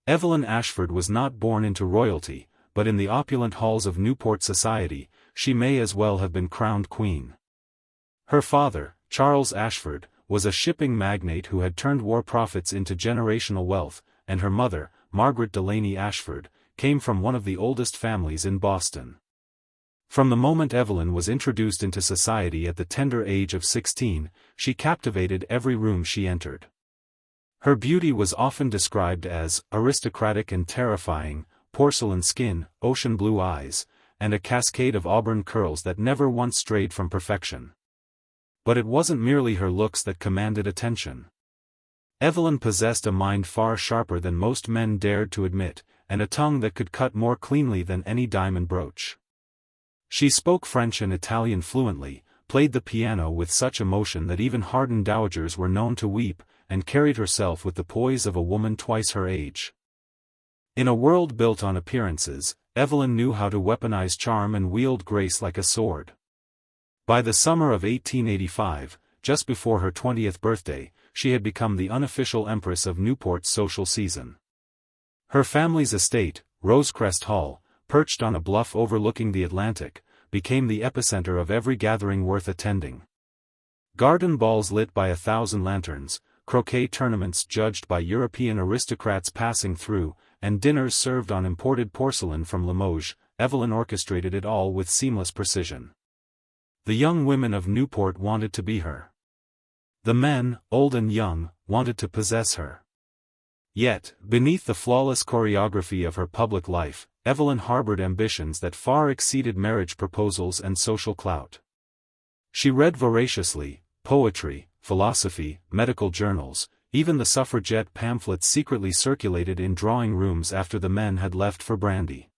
Evelyn Ashford was not born into royalty, but in the opulent halls of Newport society, she may as well have been crowned queen. Her father, Charles Ashford, was a shipping magnate who had turned war profits into generational wealth, and her mother, Margaret Delaney Ashford, came from one of the oldest families in Boston. From the moment Evelyn was introduced into society at the tender age of 16, she captivated every room she entered. Her beauty was often described as aristocratic and terrifying, porcelain skin, ocean blue eyes, and a cascade of auburn curls that never once strayed from perfection. But it wasn't merely her looks that commanded attention. Evelyn possessed a mind far sharper than most men dared to admit, and a tongue that could cut more cleanly than any diamond brooch. She spoke French and Italian fluently, played the piano with such emotion that even hardened dowagers were known to weep, and carried herself with the poise of a woman twice her age. In a world built on appearances, Evelyn knew how to weaponize charm and wield grace like a sword. By the summer of 1885, just before her 20th birthday, she had become the unofficial empress of Newport's social season. Her family's estate, Rosecrest Hall, perched on a bluff overlooking the Atlantic, became the epicenter of every gathering worth attending. Garden balls lit by 1,000 lanterns, croquet tournaments judged by European aristocrats passing through, and dinners served on imported porcelain from Limoges, Evelyn orchestrated it all with seamless precision. The young women of Newport wanted to be her. The men, old and young, wanted to possess her. Yet, beneath the flawless choreography of her public life, Evelyn harbored ambitions that far exceeded marriage proposals and social clout. She read voraciously, poetry, philosophy, medical journals, even the suffragette pamphlets secretly circulated in drawing rooms after the men had left for brandy.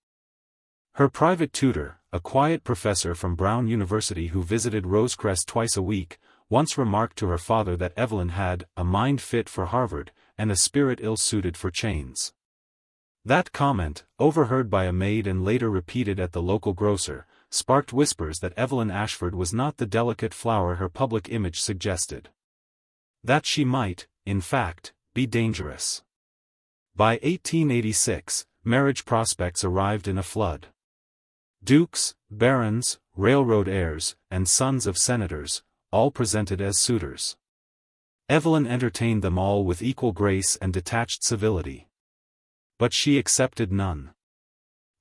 Her private tutor, a quiet professor from Brown University who visited Rosecrest twice a week, once remarked to her father that Evelyn had a mind fit for Harvard, and a spirit ill-suited for chains. That comment, overheard by a maid and later repeated at the local grocer, sparked whispers that Evelyn Ashford was not the delicate flower her public image suggested. That she might, in fact, be dangerous. By 1886, marriage prospects arrived in a flood. Dukes, barons, railroad heirs, and sons of senators, all presented as suitors. Evelyn entertained them all with equal grace and detached civility. But she accepted none.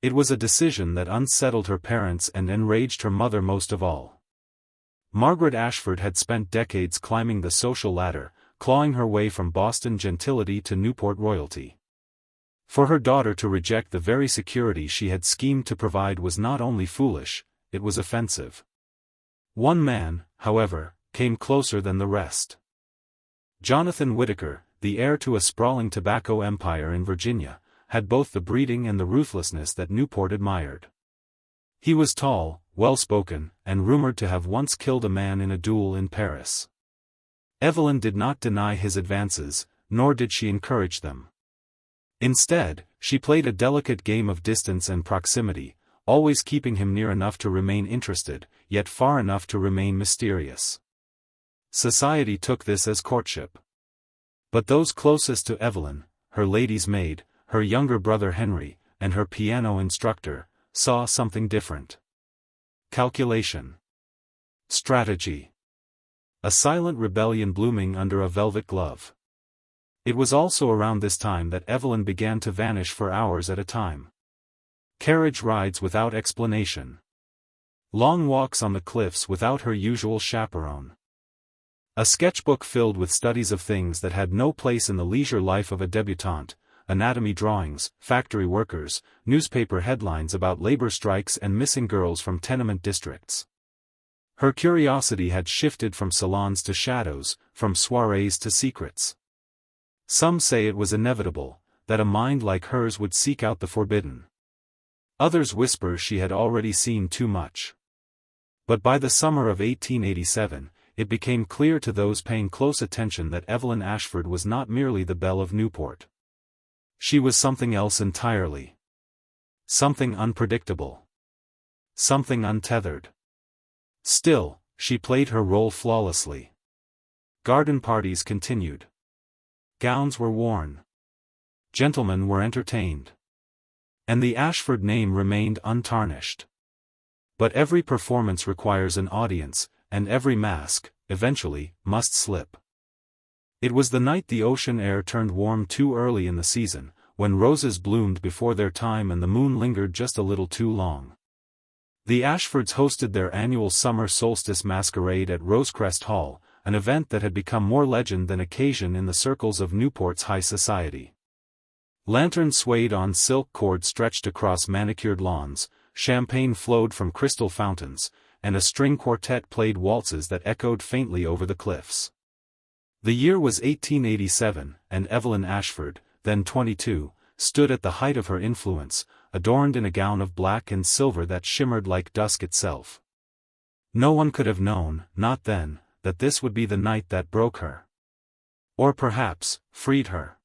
It was a decision that unsettled her parents and enraged her mother most of all. Margaret Ashford had spent decades climbing the social ladder, clawing her way from Boston gentility to Newport royalty. For her daughter to reject the very security she had schemed to provide was not only foolish, it was offensive. One man, however, came closer than the rest. Jonathan Whittaker, the heir to a sprawling tobacco empire in Virginia, had both the breeding and the ruthlessness that Newport admired. He was tall, well-spoken, and rumored to have once killed a man in a duel in Paris. Evelyn did not deny his advances, nor did she encourage them. Instead, she played a delicate game of distance and proximity, always keeping him near enough to remain interested, yet far enough to remain mysterious. Society took this as courtship. But those closest to Evelyn, her lady's maid, her younger brother Henry, and her piano instructor, saw something different. Calculation. Strategy. A silent rebellion blooming under a velvet glove. It was also around this time that Evelyn began to vanish for hours at a time. Carriage rides without explanation. Long walks on the cliffs without her usual chaperone. A sketchbook filled with studies of things that had no place in the leisure life of a debutante, anatomy drawings, factory workers, newspaper headlines about labor strikes and missing girls from tenement districts. Her curiosity had shifted from salons to shadows, from soirees to secrets. Some say it was inevitable, that a mind like hers would seek out the forbidden. Others whisper she had already seen too much. But by the summer of 1887, it became clear to those paying close attention that Evelyn Ashford was not merely the belle of Newport. She was something else entirely. Something unpredictable. Something untethered. Still, she played her role flawlessly. Garden parties continued. Gowns were worn. gentlemen were entertained. And the Ashford name remained untarnished. But every performance requires an audience, and every mask, eventually, must slip. It was the night the ocean air turned warm too early in the season, when roses bloomed before their time and the moon lingered just a little too long. The Ashfords hosted their annual summer solstice masquerade at Rosecrest Hall, an event that had become more legend than occasion in the circles of Newport's high society. Lanterns swayed on silk cords stretched across manicured lawns, champagne flowed from crystal fountains, and a string quartet played waltzes that echoed faintly over the cliffs. The year was 1887, and Evelyn Ashford, then 22, stood at the height of her influence, adorned in a gown of black and silver that shimmered like dusk itself. No one could have known, not then, that this would be the night that broke her. Or perhaps, freed her.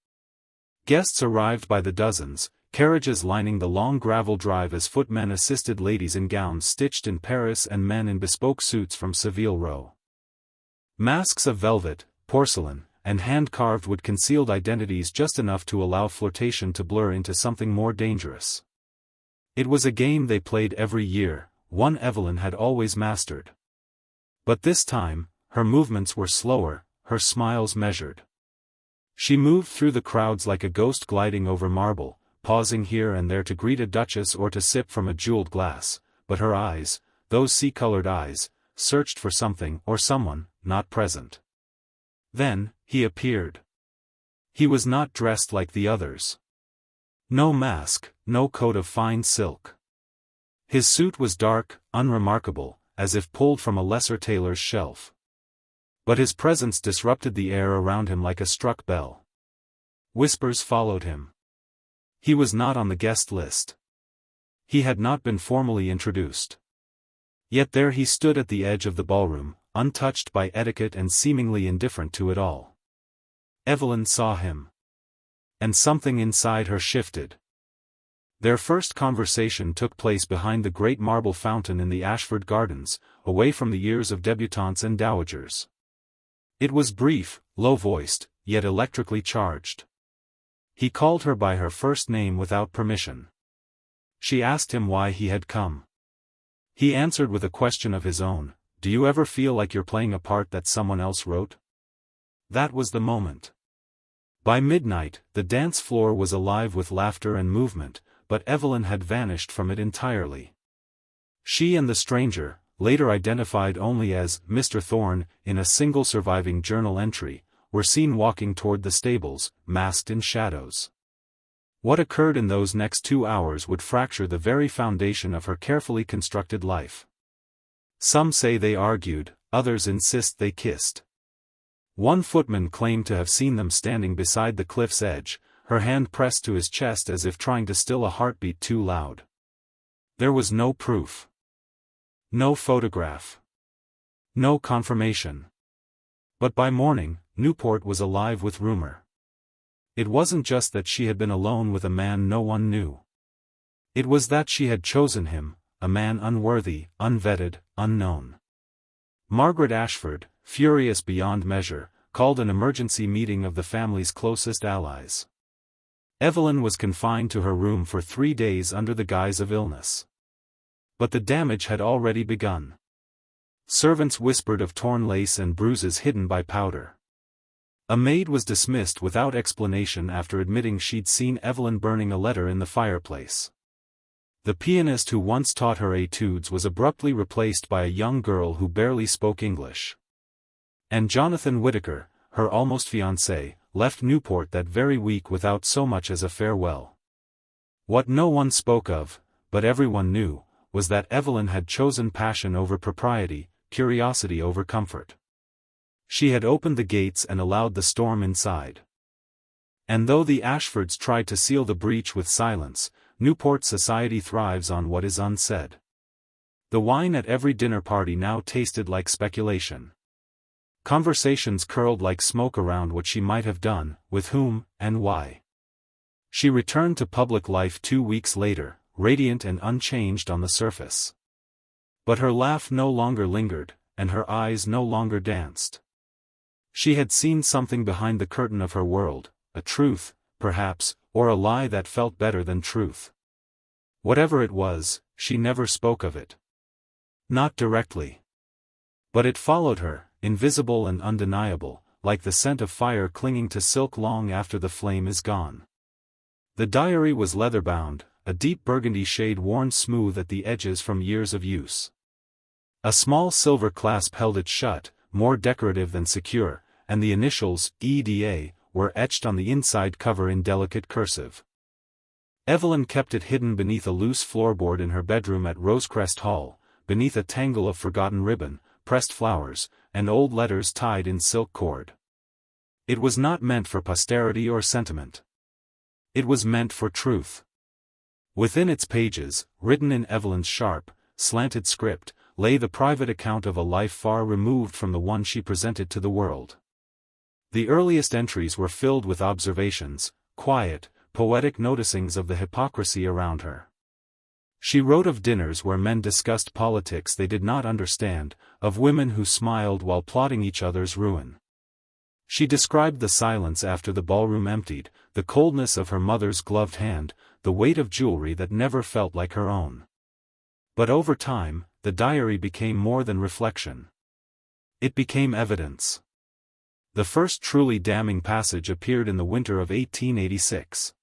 Guests arrived by the dozens, carriages lining the long gravel drive as footmen assisted ladies in gowns stitched in Paris and men in bespoke suits from Savile Row. Masks of velvet, porcelain, and hand-carved wood concealed identities just enough to allow flirtation to blur into something more dangerous. It was a game they played every year, one Evelyn had always mastered. But this time, her movements were slower, her smiles measured. She moved through the crowds like a ghost gliding over marble, pausing here and there to greet a duchess or to sip from a jeweled glass, but her eyes, those sea-colored eyes, searched for something or someone, not present. Then, he appeared. He was not dressed like the others. No mask, no coat of fine silk. His suit was dark, unremarkable, as if pulled from a lesser tailor's shelf. But his presence disrupted the air around him like a struck bell. Whispers followed him. He was not on the guest list. He had not been formally introduced. Yet there he stood at the edge of the ballroom, untouched by etiquette and seemingly indifferent to it all. Evelyn saw him. And something inside her shifted. Their first conversation took place behind the great marble fountain in the Ashford Gardens, away from the ears of debutantes and dowagers. It was brief, low-voiced, yet electrically charged. He called her by her first name without permission. She asked him why he had come. He answered with a question of his own, "Do you ever feel like you're playing a part that someone else wrote?" That was the moment. By midnight, the dance floor was alive with laughter and movement, but Evelyn had vanished from it entirely. She and the stranger, later identified only as Mr. Thorne in a single surviving journal entry, were seen walking toward the stables, masked in shadows. What occurred in those next 2 hours would fracture the very foundation of her carefully constructed life. Some say they argued, others insist they kissed. One footman claimed to have seen them standing beside the cliff's edge, her hand pressed to his chest as if trying to still a heartbeat too loud. There was no proof. No photograph. No confirmation. But by morning, Newport was alive with rumor. It wasn't just that she had been alone with a man no one knew. It was that she had chosen him, a man unworthy, unvetted, unknown. Margaret Ashford, furious beyond measure, called an emergency meeting of the family's closest allies. Evelyn was confined to her room for 3 days under the guise of illness. But the damage had already begun. Servants whispered of torn lace and bruises hidden by powder. A maid was dismissed without explanation after admitting she'd seen Evelyn burning a letter in the fireplace. The pianist who once taught her etudes was abruptly replaced by a young girl who barely spoke English. And Jonathan Whittaker, her almost fiancé, left Newport that very week without so much as a farewell. What no one spoke of, but everyone knew, was that Evelyn had chosen passion over propriety, curiosity over comfort. She had opened the gates and allowed the storm inside. And though the Ashfords tried to seal the breach with silence, Newport society thrives on what is unsaid. The wine at every dinner party now tasted like speculation. Conversations curled like smoke around what she might have done, with whom, and why. She returned to public life 2 weeks later, radiant and unchanged on the surface. But her laugh no longer lingered, and her eyes no longer danced. She had seen something behind the curtain of her world, a truth, perhaps, or a lie that felt better than truth. Whatever it was, she never spoke of it. Not directly. But it followed her, invisible and undeniable, like the scent of fire clinging to silk long after the flame is gone. The diary was leather-bound, a deep burgundy shade worn smooth at the edges from years of use. A small silver clasp held it shut, more decorative than secure, and the initials, EDA, were etched on the inside cover in delicate cursive. Evelyn kept it hidden beneath a loose floorboard in her bedroom at Rosecrest Hall, beneath a tangle of forgotten ribbon, pressed flowers, and old letters tied in silk cord. It was not meant for posterity or sentiment. It was meant for truth. Within its pages, written in Evelyn's sharp, slanted script, lay the private account of a life far removed from the one she presented to the world. The earliest entries were filled with observations, quiet, poetic noticings of the hypocrisy around her. She wrote of dinners where men discussed politics they did not understand, of women who smiled while plotting each other's ruin. She described the silence after the ballroom emptied, the coldness of her mother's gloved hand, the weight of jewelry that never felt like her own. But over time, the diary became more than reflection. It became evidence. The first truly damning passage appeared in the winter of 1886.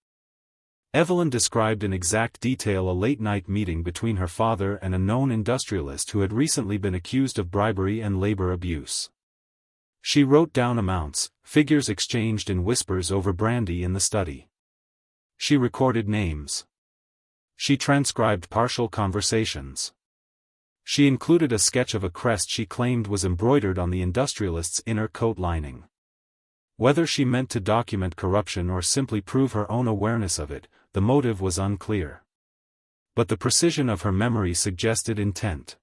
Evelyn described in exact detail a late-night meeting between her father and a known industrialist who had recently been accused of bribery and labor abuse. She wrote down amounts, figures exchanged in whispers over brandy in the study. She recorded names. She transcribed partial conversations. She included a sketch of a crest she claimed was embroidered on the industrialist's inner coat lining. Whether she meant to document corruption or simply prove her own awareness of it, the motive was unclear. But the precision of her memory suggested intent.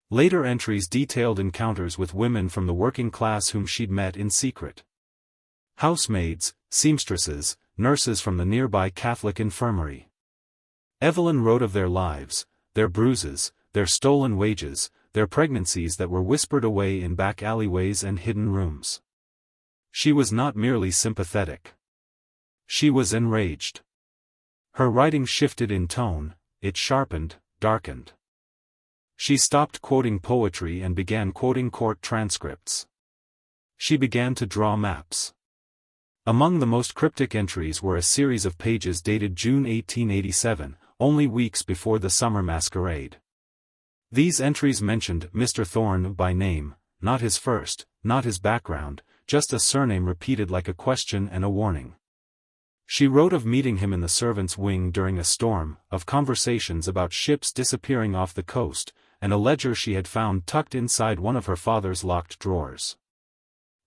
Later entries detailed encounters with women from the working class whom she'd met in secret. Housemaids, seamstresses, nurses from the nearby Catholic infirmary. Evelyn wrote of their lives, their bruises, their stolen wages, their pregnancies that were whispered away in back alleyways and hidden rooms. She was not merely sympathetic. She was enraged. Her writing shifted in tone, it sharpened, darkened. She stopped quoting poetry and began quoting court transcripts. She began to draw maps. Among the most cryptic entries were a series of pages dated June 1887, only weeks before the summer masquerade. These entries mentioned Mr. Thorne by name, not his first, not his background, just a surname repeated like a question and a warning. She wrote of meeting him in the servants' wing during a storm, of conversations about ships disappearing off the coast, and a ledger she had found tucked inside one of her father's locked drawers.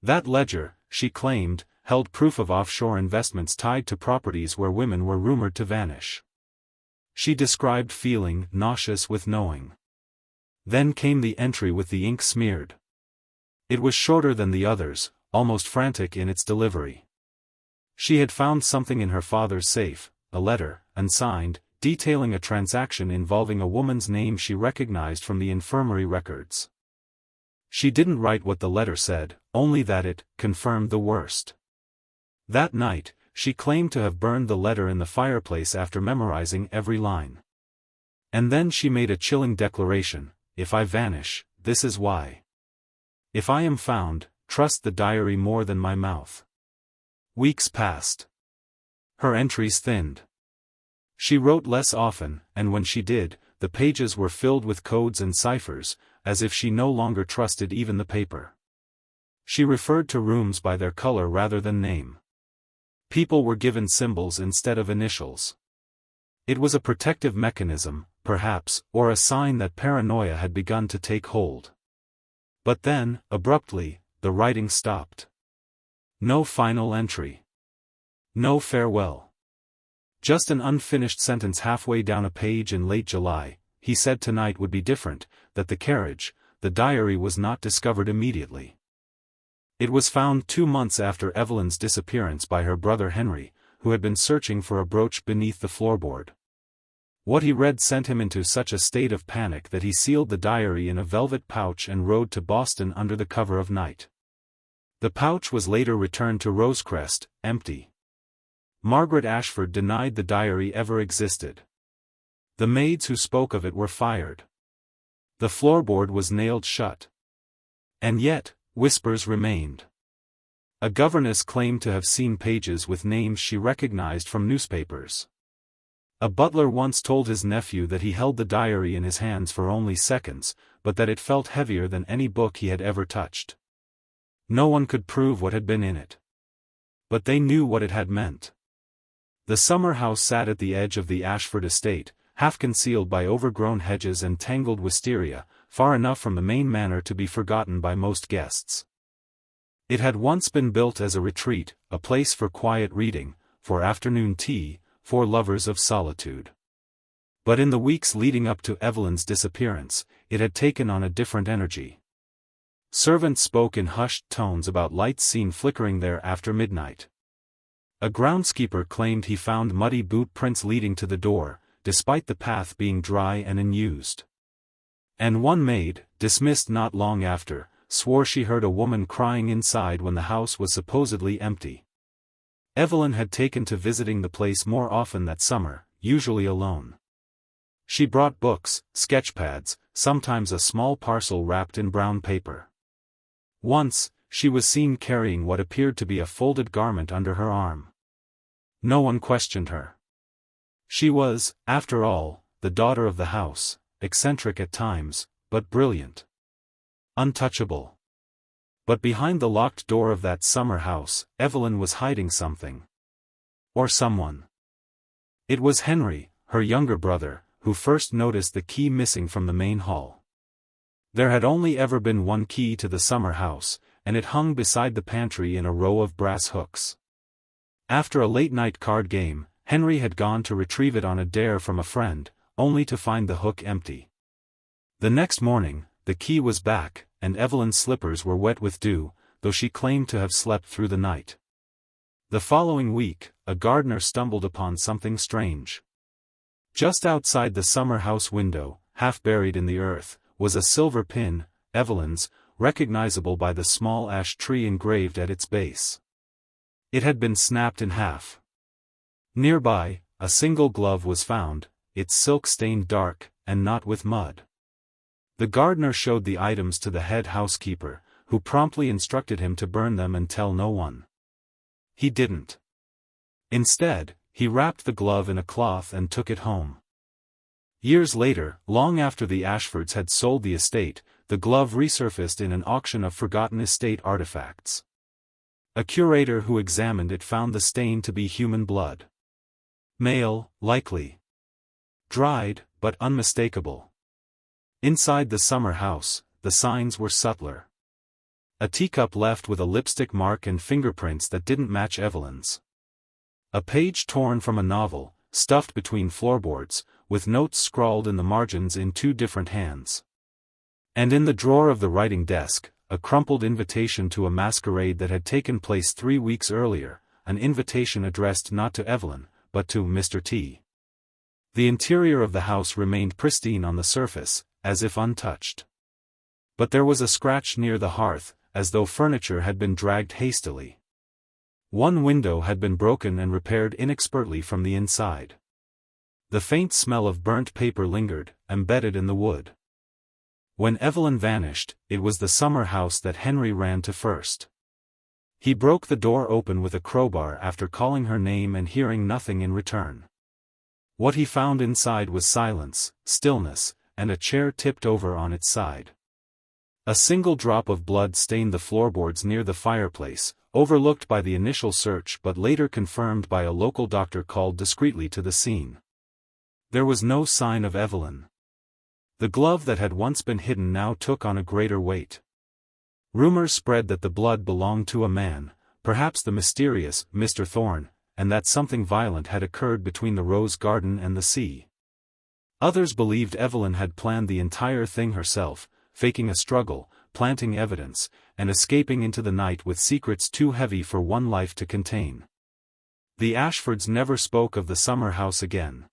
That ledger, she claimed, held proof of offshore investments tied to properties where women were rumored to vanish. She described feeling nauseous with knowing. Then came the entry with the ink smeared. It was shorter than the others, almost frantic in its delivery. She had found something in her father's safe, a letter, unsigned, detailing a transaction involving a woman's name she recognized from the infirmary records. She didn't write what the letter said, only that it confirmed the worst. That night, she claimed to have burned the letter in the fireplace after memorizing every line. And then she made a chilling declaration: if I vanish, this is why. If I am found, trust the diary more than my mouth. Weeks passed. Her entries thinned. She wrote less often, and when she did, the pages were filled with codes and ciphers, as if she no longer trusted even the paper. She referred to rooms by their color rather than name. People were given symbols instead of initials. It was a protective mechanism, perhaps, or a sign that paranoia had begun to take hold. But then, abruptly, the writing stopped. No final entry. No farewell. Just an unfinished sentence halfway down a page in late July: he said tonight would be different, that the carriage, the diary was not discovered immediately. It was found 2 months after Evelyn's disappearance by her brother Henry, who had been searching for a brooch beneath the floorboard. What he read sent him into such a state of panic that he sealed the diary in a velvet pouch and rode to Boston under the cover of night. The pouch was later returned to Rosecrest, empty. Margaret Ashford denied the diary ever existed. The maids who spoke of it were fired. The floorboard was nailed shut. And yet, whispers remained. A governess claimed to have seen pages with names she recognized from newspapers. A butler once told his nephew that he held the diary in his hands for only seconds, but that it felt heavier than any book he had ever touched. No one could prove what had been in it. But they knew what it had meant. The summer house sat at the edge of the Ashford estate, half concealed by overgrown hedges and tangled wisteria, far enough from the main manor to be forgotten by most guests. It had once been built as a retreat, a place for quiet reading, for afternoon tea, for lovers of solitude. But in the weeks leading up to Evelyn's disappearance, it had taken on a different energy. Servants spoke in hushed tones about lights seen flickering there after midnight. A groundskeeper claimed he found muddy boot prints leading to the door, despite the path being dry and unused. And one maid, dismissed not long after, swore she heard a woman crying inside when the house was supposedly empty. Evelyn had taken to visiting the place more often that summer, usually alone. She brought books, sketchpads, sometimes a small parcel wrapped in brown paper. Once, she was seen carrying what appeared to be a folded garment under her arm. No one questioned her. She was, after all, the daughter of the house, eccentric at times, but brilliant. Untouchable. But behind the locked door of that summer house, Evelyn was hiding something. Or someone. It was Henry, her younger brother, who first noticed the key missing from the main hall. There had only ever been one key to the summer house, and it hung beside the pantry in a row of brass hooks. After a late-night card game, Henry had gone to retrieve it on a dare from a friend, only to find the hook empty. The next morning, the key was back, and Evelyn's slippers were wet with dew, though she claimed to have slept through the night. The following week, a gardener stumbled upon something strange. Just outside the summer house window, half buried in the earth, was a silver pin, Evelyn's, recognizable by the small ash tree engraved at its base. It had been snapped in half. Nearby, a single glove was found, its silk stained dark, and not with mud. The gardener showed the items to the head housekeeper, who promptly instructed him to burn them and tell no one. He didn't. Instead, he wrapped the glove in a cloth and took it home. Years later, long after the Ashfords had sold the estate, the glove resurfaced in an auction of forgotten estate artifacts. A curator who examined it found the stain to be human blood. Male, likely. Dried, but unmistakable. Inside the summer house, the signs were subtler. A teacup left with a lipstick mark and fingerprints that didn't match Evelyn's. A page torn from a novel, stuffed between floorboards, with notes scrawled in the margins in two different hands. And in the drawer of the writing desk, a crumpled invitation to a masquerade that had taken place 3 weeks earlier, an invitation addressed not to Evelyn, but to Mr. T. The interior of the house remained pristine on the surface, as if untouched. But there was a scratch near the hearth, as though furniture had been dragged hastily. One window had been broken and repaired inexpertly from the inside. The faint smell of burnt paper lingered, embedded in the wood. When Evelyn vanished, it was the summer house that Henry ran to first. He broke the door open with a crowbar after calling her name and hearing nothing in return. What he found inside was silence, stillness, and a chair tipped over on its side. A single drop of blood stained the floorboards near the fireplace, overlooked by the initial search but later confirmed by a local doctor called discreetly to the scene. There was no sign of Evelyn. The glove that had once been hidden now took on a greater weight. Rumors spread that the blood belonged to a man, perhaps the mysterious Mr. Thorne, and that something violent had occurred between the rose garden and the sea. Others believed Evelyn had planned the entire thing herself, faking a struggle, planting evidence, and escaping into the night with secrets too heavy for one life to contain. The Ashfords never spoke of the summer house again.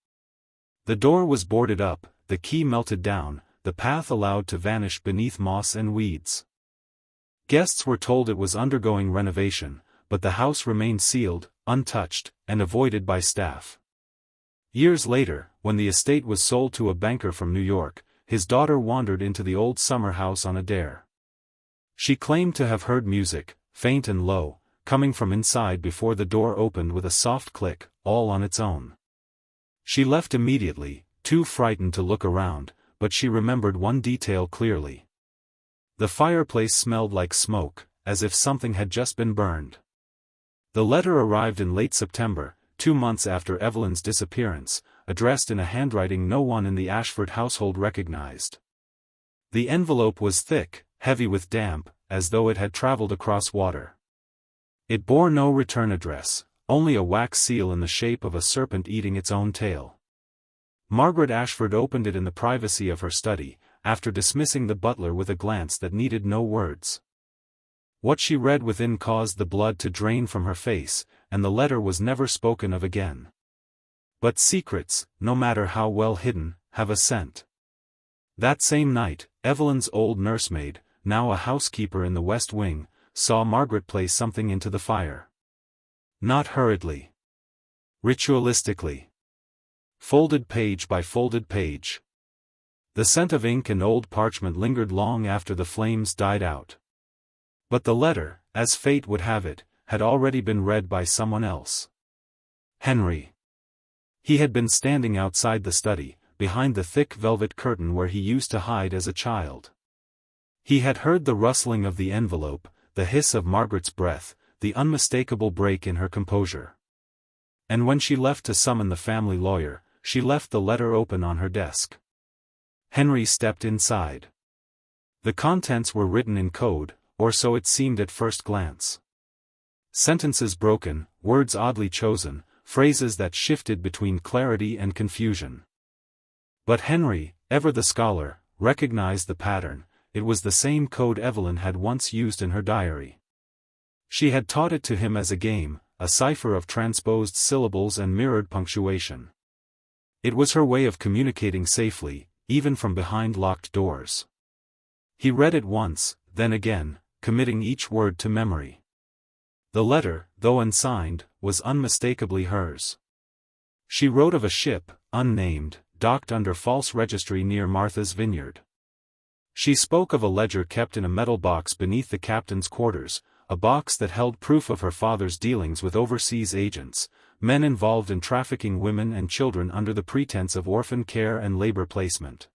The door was boarded up, the key melted down, the path allowed to vanish beneath moss and weeds. Guests were told it was undergoing renovation, but the house remained sealed, untouched, and avoided by staff. Years later, when the estate was sold to a banker from New York, his daughter wandered into the old summer house on a dare. She claimed to have heard music, faint and low, coming from inside before the door opened with a soft click, all on its own. She left immediately, too frightened to look around, but she remembered one detail clearly. The fireplace smelled like smoke, as if something had just been burned. The letter arrived in late September, 2 months after Evelyn's disappearance, addressed in a handwriting no one in the Ashford household recognized. The envelope was thick, heavy with damp, as though it had traveled across water. It bore no return address, only a wax seal in the shape of a serpent eating its own tail. Margaret Ashford opened it in the privacy of her study, after dismissing the butler with a glance that needed no words. What she read within caused the blood to drain from her face, and the letter was never spoken of again. But secrets, no matter how well hidden, have a scent. That same night, Evelyn's old nursemaid, now a housekeeper in the West Wing, saw Margaret place something into the fire. Not hurriedly. Ritualistically. Folded page by folded page. The scent of ink and old parchment lingered long after the flames died out. But the letter, as fate would have it, had already been read by someone else. Henry. He had been standing outside the study, behind the thick velvet curtain where he used to hide as a child. He had heard the rustling of the envelope, the hiss of Margaret's breath, the unmistakable break in her composure. And when she left to summon the family lawyer, she left the letter open on her desk. Henry stepped inside. The contents were written in code, or so it seemed at first glance. Sentences broken, words oddly chosen, phrases that shifted between clarity and confusion. But Henry, ever the scholar, recognized the pattern. It was the same code Evelyn had once used in her diary. She had taught it to him as a game, a cipher of transposed syllables and mirrored punctuation. It was her way of communicating safely, even from behind locked doors. He read it once, then again, committing each word to memory. The letter, though unsigned, was unmistakably hers. She wrote of a ship, unnamed, docked under false registry near Martha's Vineyard. She spoke of a ledger kept in a metal box beneath the captain's quarters, a box that held proof of her father's dealings with overseas agents, men involved in trafficking women and children under the pretense of orphan care and labor placement.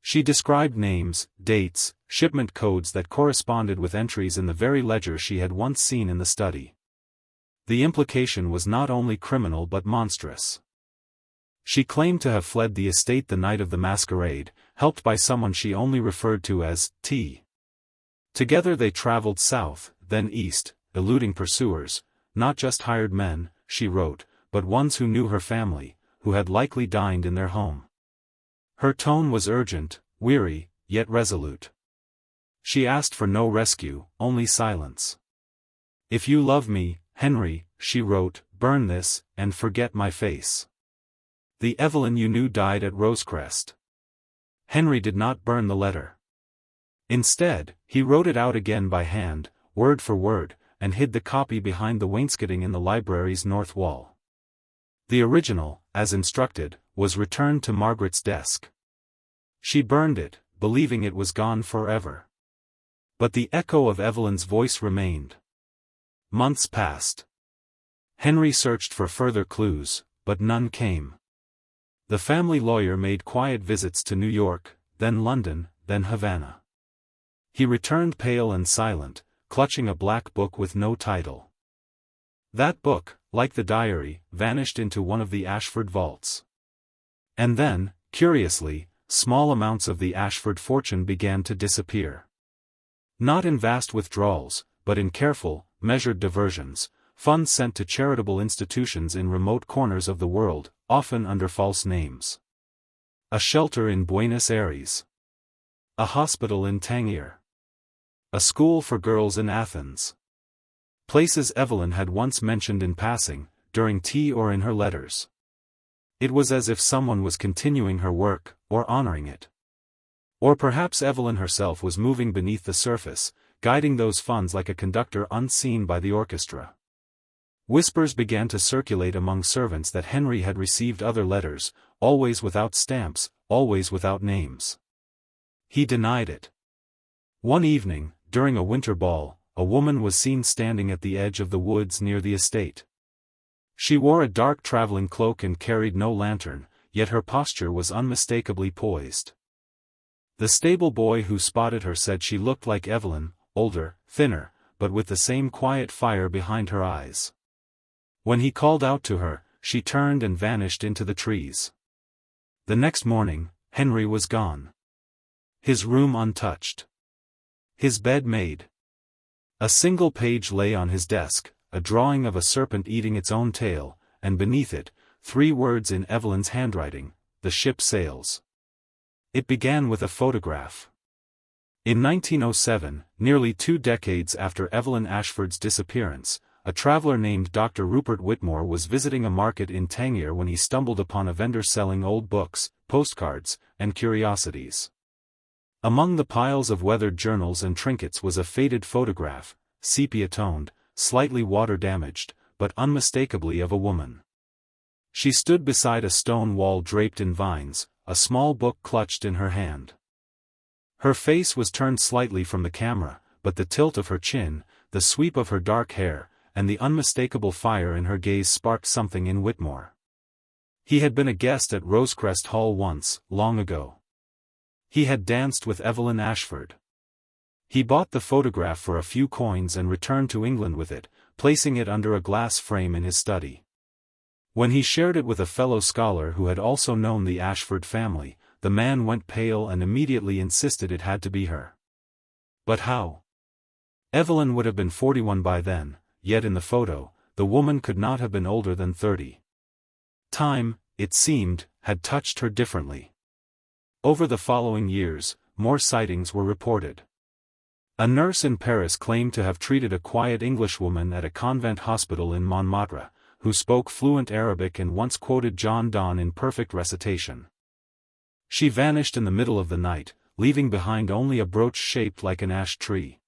She described names, dates, shipment codes that corresponded with entries in the very ledger she had once seen in the study. The implication was not only criminal but monstrous. She claimed to have fled the estate the night of the masquerade, helped by someone she only referred to as T. Together they traveled south, then east, eluding pursuers, not just hired men, she wrote, but ones who knew her family, who had likely dined in their home. Her tone was urgent, weary, yet resolute. She asked for no rescue, only silence. "If you love me, Henry," she wrote, "burn this, and forget my face." The Evelyn you knew died at Rosecrest. Henry did not burn the letter. Instead, he wrote it out again by hand, word for word, and hid the copy behind the wainscoting in the library's north wall. The original, as instructed, was returned to Margaret's desk. She burned it, believing it was gone forever. But the echo of Evelyn's voice remained. Months passed. Henry searched for further clues, but none came. The family lawyer made quiet visits to New York, then London, then Havana. He returned pale and silent, clutching a black book with no title. That book, like the diary, vanished into one of the Ashford vaults. And then, curiously, small amounts of the Ashford fortune began to disappear. Not in vast withdrawals, but in careful, measured diversions, funds sent to charitable institutions in remote corners of the world, often under false names. A shelter in Buenos Aires. A hospital in Tangier. A school for girls in Athens. Places Evelyn had once mentioned in passing, during tea or in her letters. It was as if someone was continuing her work, or honoring it. Or perhaps Evelyn herself was moving beneath the surface, guiding those funds like a conductor unseen by the orchestra. Whispers began to circulate among servants that Henry had received other letters, always without stamps, always without names. He denied it. One evening, during a winter ball, a woman was seen standing at the edge of the woods near the estate. She wore a dark traveling cloak and carried no lantern, yet her posture was unmistakably poised. The stable boy who spotted her said she looked like Evelyn, older, thinner, but with the same quiet fire behind her eyes. When he called out to her, she turned and vanished into the trees. The next morning, Henry was gone. His room untouched. His bed made. A single page lay on his desk, a drawing of a serpent eating its own tail, and beneath it, 3 words in Evelyn's handwriting: "The ship sails." It began with a photograph. In 1907, nearly 2 decades after Evelyn Ashford's disappearance, a traveler named Dr. Rupert Whitmore was visiting a market in Tangier when he stumbled upon a vendor selling old books, postcards, and curiosities. Among the piles of weathered journals and trinkets was a faded photograph, sepia-toned, slightly water-damaged, but unmistakably of a woman. She stood beside a stone wall draped in vines, a small book clutched in her hand. Her face was turned slightly from the camera, but the tilt of her chin, the sweep of her dark hair, and the unmistakable fire in her gaze sparked something in Whitmore. He had been a guest at Rosecrest Hall once, long ago. He had danced with Evelyn Ashford. He bought the photograph for a few coins and returned to England with it, placing it under a glass frame in his study. When he shared it with a fellow scholar who had also known the Ashford family, the man went pale and immediately insisted it had to be her. But how? Evelyn would have been 41 by then, yet in the photo, the woman could not have been older than 30. Time, it seemed, had touched her differently. Over the following years, more sightings were reported. A nurse in Paris claimed to have treated a quiet Englishwoman at a convent hospital in Montmartre, who spoke fluent Arabic and once quoted John Donne in perfect recitation. She vanished in the middle of the night, leaving behind only a brooch shaped like an ash tree.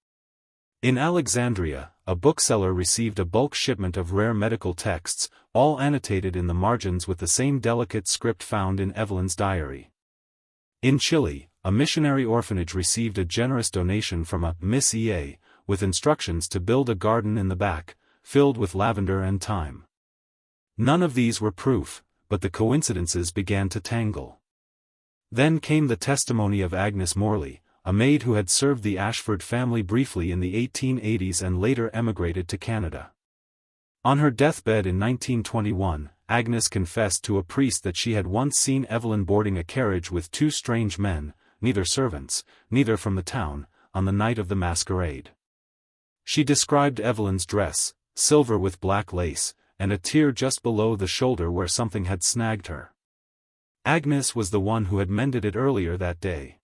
In Alexandria, a bookseller received a bulk shipment of rare medical texts, all annotated in the margins with the same delicate script found in Evelyn's diary. In Chile, a missionary orphanage received a generous donation from a Miss E.A., with instructions to build a garden in the back, filled with lavender and thyme. None of these were proof, but the coincidences began to tangle. Then came the testimony of Agnes Morley, a maid who had served the Ashford family briefly in the 1880s and later emigrated to Canada. On her deathbed in 1921, Agnes confessed to a priest that she had once seen Evelyn boarding a carriage with 2 strange men, neither servants, neither from the town, on the night of the masquerade. She described Evelyn's dress, silver with black lace, and a tear just below the shoulder where something had snagged her. Agnes was the one who had mended it earlier that day.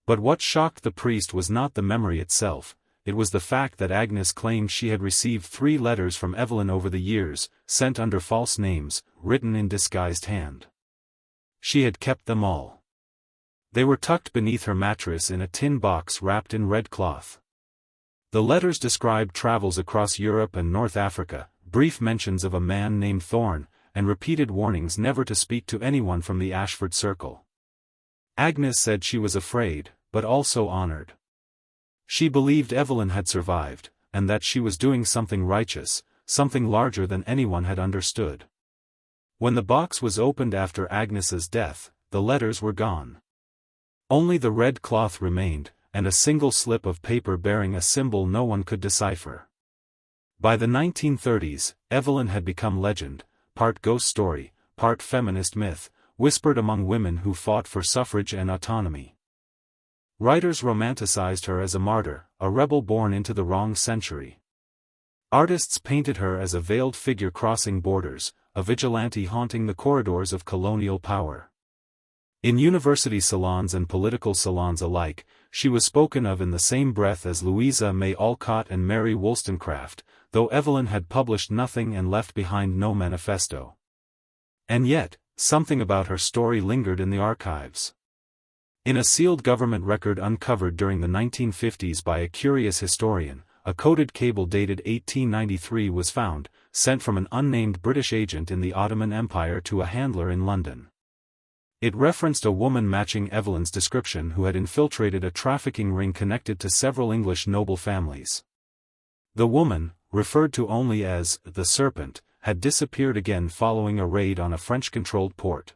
But what shocked the priest was not the memory itself, it was the fact that Agnes claimed she had received 3 letters from Evelyn over the years, sent under false names, written in disguised hand. She had kept them all. They were tucked beneath her mattress in a tin box wrapped in red cloth. The letters described travels across Europe and North Africa, brief mentions of a man named Thorne, and repeated warnings never to speak to anyone from the Ashford circle. Agnes said she was afraid, but also honored. She believed Evelyn had survived, and that she was doing something righteous, something larger than anyone had understood. When the box was opened after Agnes's death, the letters were gone. Only the red cloth remained, and a single slip of paper bearing a symbol no one could decipher. By the 1930s, Evelyn had become legend, part ghost story, part feminist myth, whispered among women who fought for suffrage and autonomy. Writers romanticized her as a martyr, a rebel born into the wrong century. Artists painted her as a veiled figure crossing borders, a vigilante haunting the corridors of colonial power. In university salons and political salons alike, she was spoken of in the same breath as Louisa May Alcott and Mary Wollstonecraft, though Evelyn had published nothing and left behind no manifesto. And yet, something about her story lingered in the archives. In a sealed government record uncovered during the 1950s by a curious historian, a coded cable dated 1893 was found, sent from an unnamed British agent in the Ottoman Empire to a handler in London. It referenced a woman matching Evelyn's description who had infiltrated a trafficking ring connected to several English noble families. The woman, referred to only as the Serpent, had disappeared again following a raid on a French-controlled port.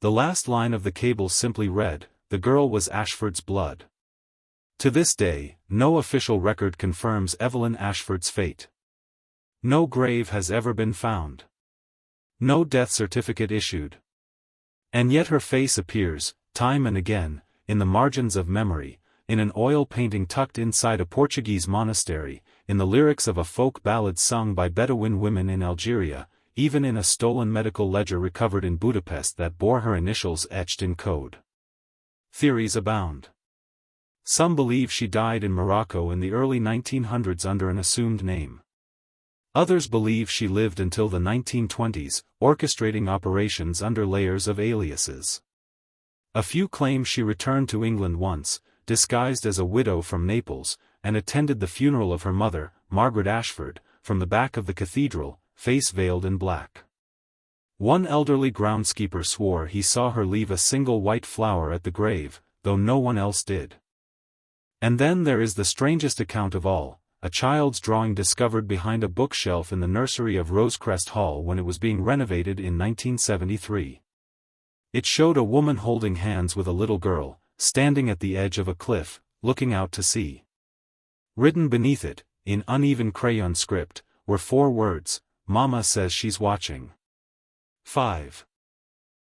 The last line of the cable simply read, "The girl was Ashford's blood." To this day, no official record confirms Evelyn Ashford's fate. No grave has ever been found. No death certificate issued. And yet her face appears, time and again, in the margins of memory, in an oil painting tucked inside a Portuguese monastery, in the lyrics of a folk ballad sung by Bedouin women in Algeria, even in a stolen medical ledger recovered in Budapest that bore her initials etched in code. Theories abound. Some believe she died in Morocco in the early 1900s under an assumed name. Others believe she lived until the 1920s, orchestrating operations under layers of aliases. A few claim she returned to England once, disguised as a widow from Naples, and attended the funeral of her mother, Margaret Ashford, from the back of the cathedral, face veiled in black. One elderly groundskeeper swore he saw her leave a single white flower at the grave, though no one else did. And then there is the strangest account of all, a child's drawing discovered behind a bookshelf in the nursery of Rosecrest Hall when it was being renovated in 1973. It showed a woman holding hands with a little girl, standing at the edge of a cliff, looking out to sea. Written beneath it, in uneven crayon script, were 4 words, "Mama says she's watching." 5.